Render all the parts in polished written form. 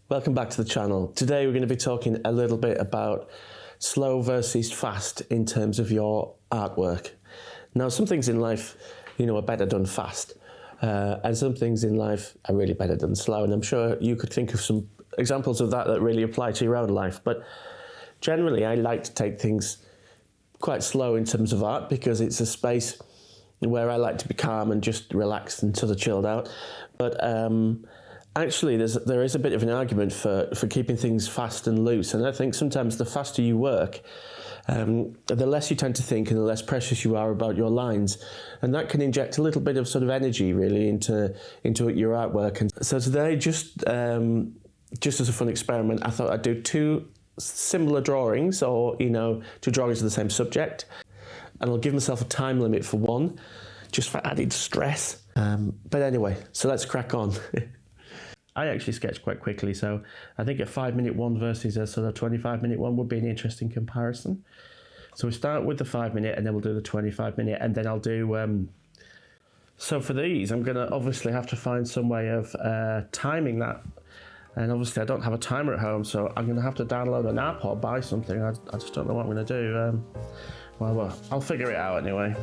Welcome back to the channel. Today we're going to be talking a little bit about slow versus fast in terms of your artwork. Now, some things in life, are better done fast, and some things in life are really better done slow. And I'm sure you could think of some examples of that really apply to your own life. But generally, I like to take things quite slow in terms of art because it's a space where I like to be calm and just relaxed and sort of chilled out. But actually, there is a bit of an argument for keeping things fast and loose. And I think sometimes the faster you work, the less you tend to think and the less precious you are about your lines. And that can inject a little bit of sort of energy really into your artwork. And so today, just as a fun experiment, I thought I'd do two similar drawings or, two drawings of the same subject. And I'll give myself a time limit for one, just for added stress. But anyway, so let's crack on. I actually sketch quite quickly, so I think a 5-minute one versus a sort of 25-minute one would be an interesting comparison. So we start with the 5-minute and then we'll do the 25-minute, and then I'll do... So for these, I'm going to obviously have to find some way of timing that. And obviously I don't have a timer at home, so I'm going to have to download an app or buy something. I just don't know what I'm going to do. Well, I'll figure it out anyway.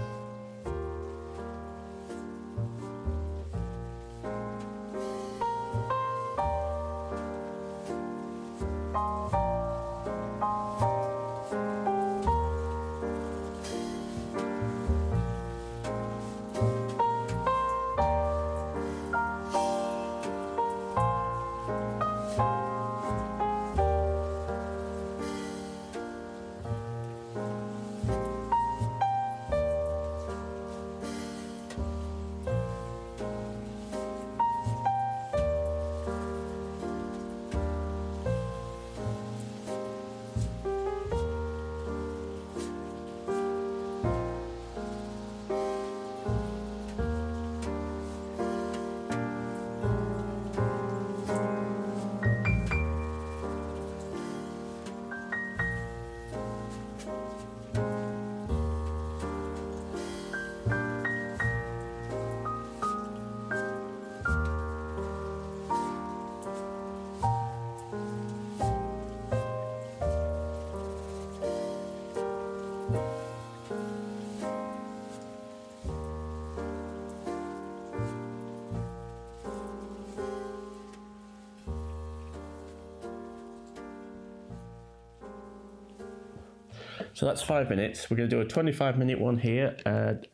So that's 5 minutes. We're going to do a 25-minute one here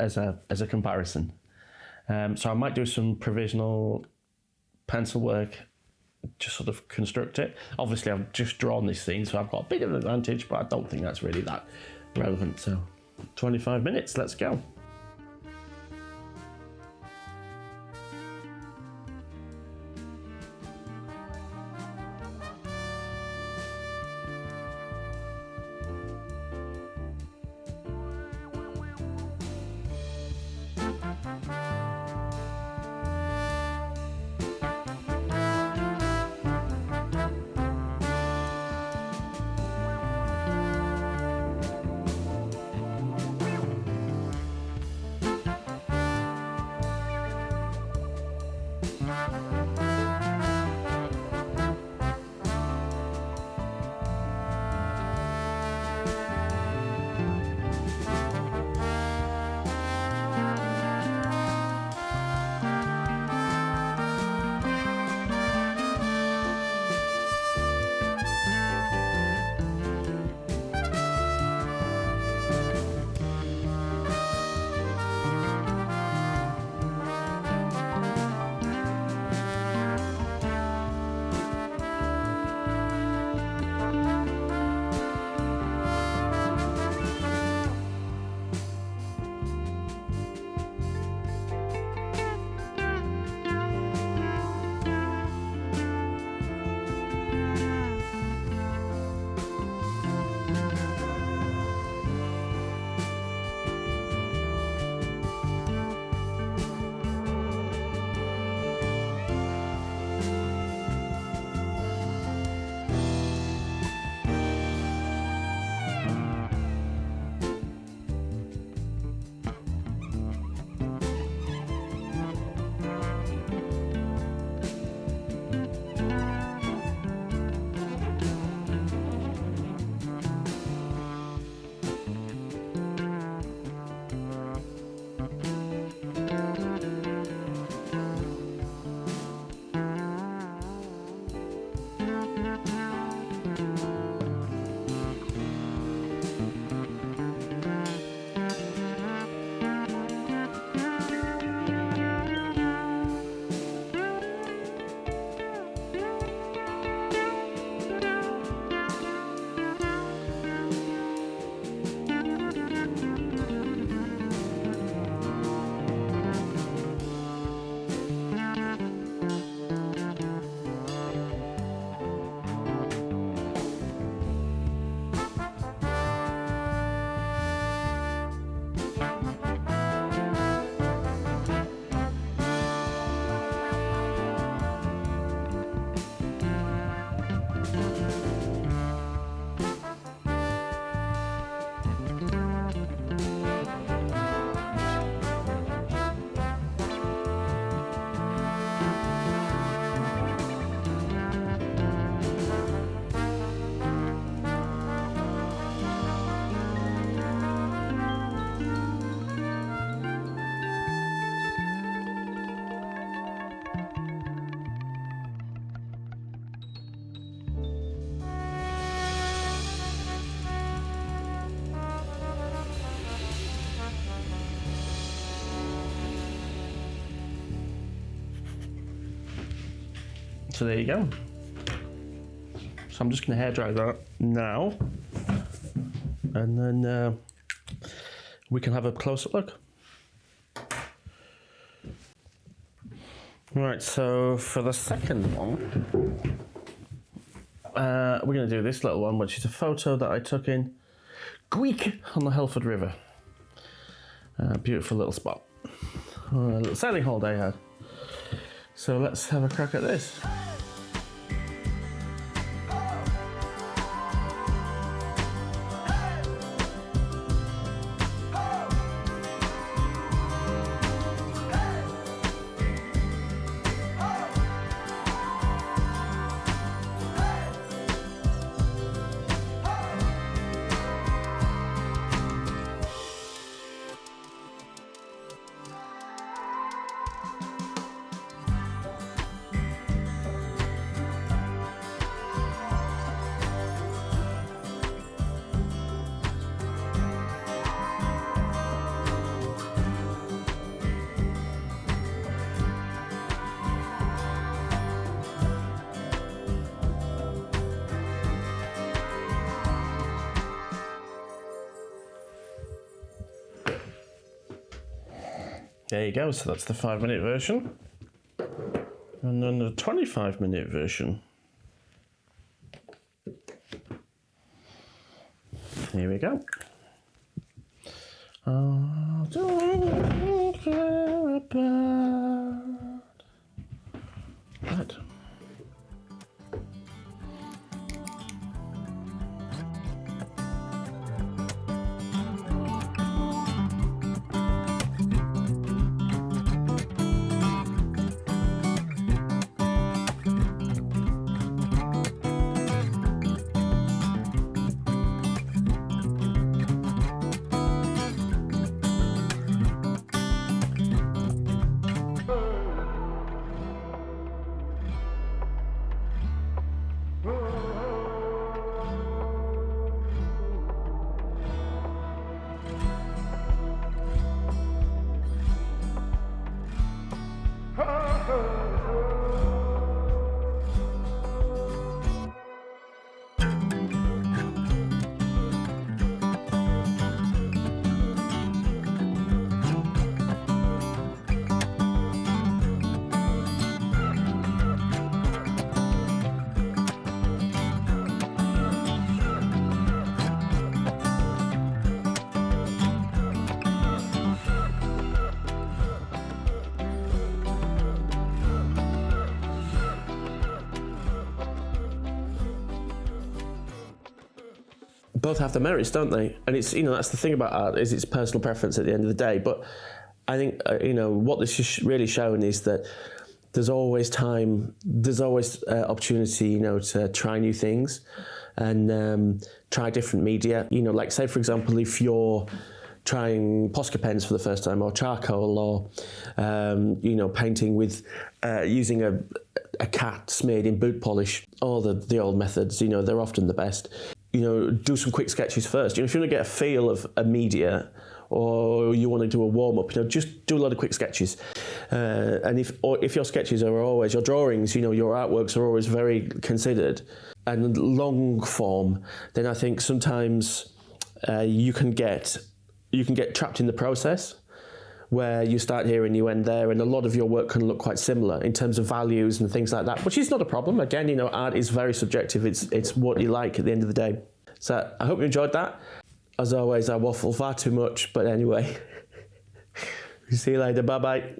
as a comparison. So I might do some provisional pencil work, just sort of construct it. Obviously, I've just drawn this scene, so I've got a bit of an advantage, but I don't think that's really that relevant. So 25 minutes, let's go. So there you go. So I'm just going to hairdry that now, and then we can have a closer look. Right, so for the second one, we're going to do this little one, which is a photo that I took in Gweek on the Helford River. Beautiful little spot. A little sailing holiday I had. So let's have a crack at this. There you go, so that's the 5-minute version. And then the 25-minute version. Here we go. Oh, don't care about that. Both have their merits, don't they? And it's, you know, that's the thing about art, is it's personal preference at the end of the day. But I think, you know, what this is really showing is that there's always time, there's always opportunity, you know, to try new things and try different media. You know, like say, for example, if you're trying Posca pens for the first time, or charcoal, or, you know, painting with using a cat smeared in boot polish, all the old methods, you know, they're often the best. You know, do some quick sketches first. You know, if you want to get a feel of a media, or you want to do a warm-up, you know, just do a lot of quick sketches. And if your sketches are always, your drawings, you know, your artworks are always very considered and long form, then I think sometimes you can get trapped in the process, where you start here and you end there, and a lot of your work can look quite similar in terms of values and things like that, which is not a problem. Again, you know, art is very subjective. It's what you like at the end of the day. So I hope you enjoyed that. As always, I waffle far too much, but anyway, see you later. Bye-bye.